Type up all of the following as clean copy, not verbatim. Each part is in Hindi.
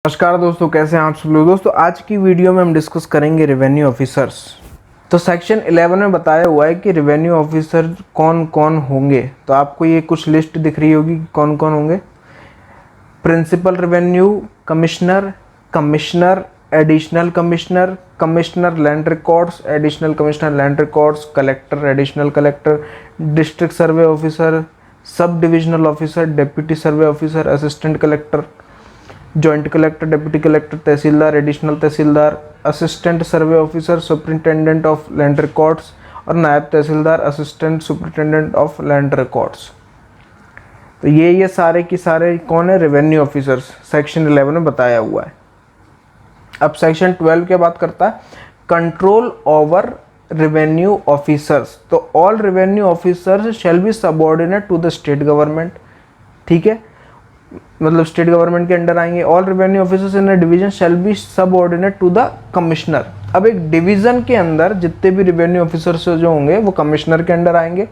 नमस्कार दोस्तों, कैसे हैं आप सब लोग। दोस्तों आज की वीडियो में हम डिस्कस करेंगे रेवेन्यू ऑफिसर्स। तो सेक्शन 11 में बताया हुआ है कि रेवेन्यू ऑफिसर कौन कौन होंगे। तो आपको ये कुछ लिस्ट दिख रही होगी कि कौन कौन होंगे। Principal revenue commissioner, commissioner, additional commissioner, commissioner land records, additional commissioner land records, collector, additional collector, district survey officer, sub divisional officer, deputy survey officer, assistant collector, joint collector, deputy collector, tehsildar, additional tehsildar, assistant survey officer, superintendent of land records और naib tehsildar, assistant superintendent of land records. तो ये सारे की सारे कौन है, रेवेन्यू ऑफिसर्स, सेक्शन 11 में बताया हुआ है। अब सेक्शन 12 क्या बात करता है, कंट्रोल ओवर रेवेन्यू ऑफिसर्स। तो all revenue officers shall be subordinate to the state government. ठीक है, मतलब स्टेट गवर्नमेंट के अंडर आएंगे। All revenue officers in a division shall be subordinate to the commissioner. अब एक डिवीजन के अंदर जितने भी रेवेन्यू ऑफिसर्स जो होंगे वो कमिश्नर के अंडर आएंगे।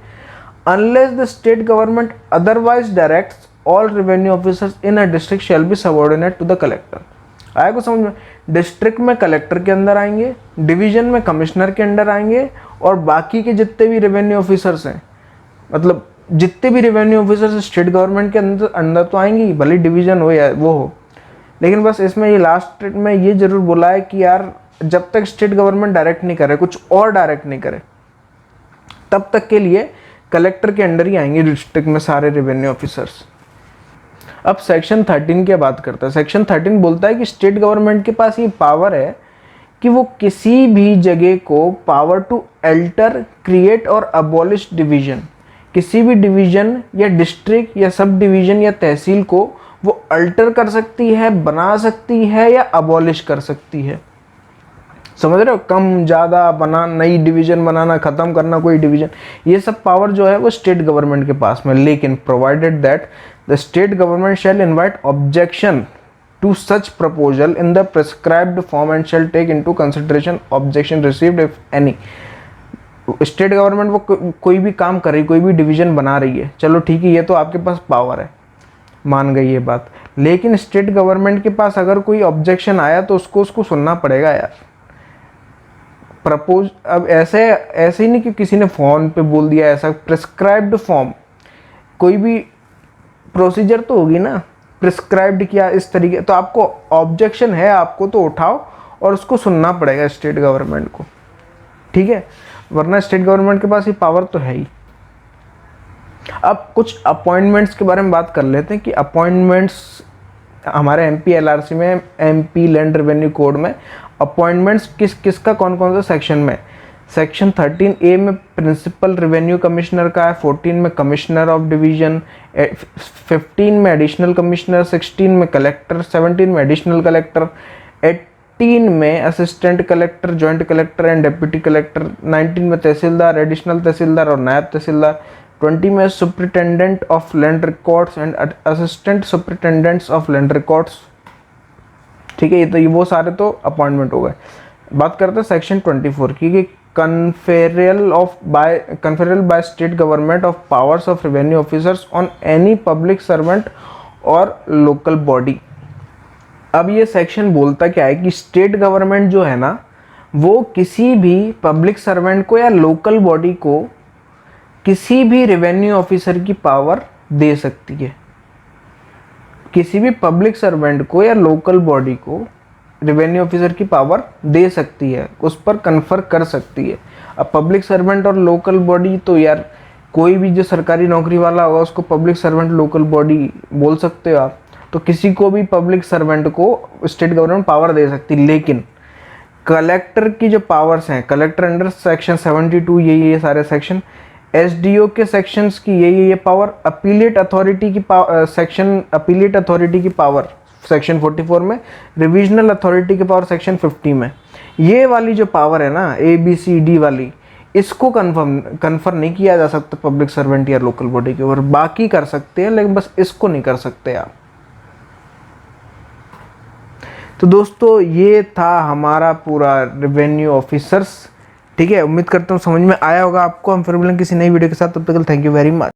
Unless the state government otherwise directs, all revenue officers in a district shall be subordinate to the collector. आया को समझ में। डिस्ट्रिक्ट में कलेक्टर के अंदर आएंगे, डिवीजन में कमिश्नर के अंडर आएंगे, और बाकी के जितने भी रेवेन्यू ऑफिसर्स हैं, मतलब जितने भी रेवेन्यू ऑफिसर्स स्टेट गवर्नमेंट के अंदर तो आएंगे, भले डिवीजन हो या वो हो। लेकिन बस इसमें ये लास्ट में ये जरूर बोला है कि यार जब तक स्टेट गवर्नमेंट डायरेक्ट नहीं करे, कुछ और डायरेक्ट नहीं करे, तब तक के लिए कलेक्टर के अंडर ही आएंगे डिस्ट्रिक्ट में सारे रेवेन्यू ऑफिसर्स। अब सेक्शन 13 की बात करता है। सेक्शन 13 बोलता है कि स्टेट गवर्नमेंट के पास ये पावर है कि वो किसी भी जगह को पावर टू अल्टर, क्रिएट और अबॉलिश डिवीजन, किसी भी डिवीजन या डिस्ट्रिक्ट या सब डिवीजन या तहसील को वो अल्टर कर सकती है, बना सकती है या अबॉलिश कर सकती है। समझ रहे हो, कम ज़्यादा बना, नई डिवीजन बनाना, ख़त्म करना कोई डिवीजन, ये सब पावर जो है वो स्टेट गवर्नमेंट के पास में। लेकिन provided that the state government shall invite objection to such proposal in the prescribed form and shall take into consideration objection received if any. State government वो कोई भी काम कर रही, कोई भी डिवीजन बना रही है, चलो ठीक है, ये तो आपके पास पावर है, मान गई ये बात। लेकिन स्टेट गवर्नमेंट के पास अगर कोई ऑब्जेक्शन आया तो उसको सुनना पड़ेगा यार। प्रपोज, अब ऐसे ही नहीं कि किसी ने फोन पे बोल दिया, ऐसा प्रिस्क्राइब्ड फॉर्म, कोई भी प्रोसीजर तो होगी ना, प्रिस्क्राइब्ड किया इस तरीके, तो आपको ऑब्जेक्शन है, आपको तो उठाओ और उसको सुनना पड़ेगा स्टेट गवर्नमेंट को। ठीक है, वरना स्टेट गवर्नमेंट के पास ये पावर तो है ही। अब कुछ अपॉइंटमेंट्स के बारे में बात कर लेते हैं कि अपॉइंटमेंट्स हमारे एमपी एलआरसी में, एमपी लैंड रेवेन्यू कोड में अपॉइंटमेंट्स किसका कौन कौन सा सेक्शन में। सेक्शन 13A में प्रिंसिपल रेवेन्यू कमिश्नर का है, 14 में कमिश्नर ऑफ डिवीजन, 15 में एडिशनल कमिश्नर, 16 में कलेक्टर, 17 में एडिशनल कलेक्टर, 18 में assistant collector, joint collector and deputy collector, 19 में तहसीलदार, एडिशनल तहसीलदार और नायब तहसीलदार, 20 में superintendent of land records and assistant superintendents of land records. ठीक है, ये तो वो सारे तो अपॉइंटमेंट हो गए। बात करते हैं सेक्शन 24 की, कि conferral by state government of powers of revenue officers on any public servant और लोकल बॉडी। अब ये सेक्शन बोलता क्या है कि स्टेट गवर्नमेंट जो है ना, वो किसी भी पब्लिक सर्वेंट को या लोकल बॉडी को किसी भी रेवेन्यू ऑफिसर की पावर दे सकती है। किसी भी पब्लिक सर्वेंट को या लोकल बॉडी को रेवेन्यू ऑफिसर की पावर दे सकती है, उस पर कन्फर कर सकती है। अब पब्लिक सर्वेंट और लोकल बॉडी, तो यार कोई भी जो सरकारी नौकरी वाला होगा उसको पब्लिक सर्वेंट, लोकल बॉडी बोल सकते हो आप। तो किसी को भी पब्लिक सर्वेंट को स्टेट गवर्नमेंट पावर दे सकती। लेकिन कलेक्टर की जो पावर्स हैं, कलेक्टर अंडर सेक्शन 72, ये सारे सेक्शन, एसडीओ के सेक्शंस की ये पावर, अपीलेट अथॉरिटी की सेक्शन, अपीलेट अथॉरिटी की पावर सेक्शन 44 में, रिविजनल अथॉरिटी की पावर सेक्शन 50 में। ये वाली जो पावर है ना, ABCD वाली, इसको कन्फर्म नहीं किया जा सकता पब्लिक सर्वेंट या लोकल बॉडी के ऊपर। बाकी कर सकते हैं, लेकिन बस इसको नहीं कर सकते आप। तो दोस्तों ये था हमारा पूरा रेवेन्यू ऑफिसर्स। ठीक है, उम्मीद करता हूँ समझ में आया होगा आपको। हम फिर मिलेंगे किसी नई वीडियो के साथ, तब तक थैंक यू वेरी मच।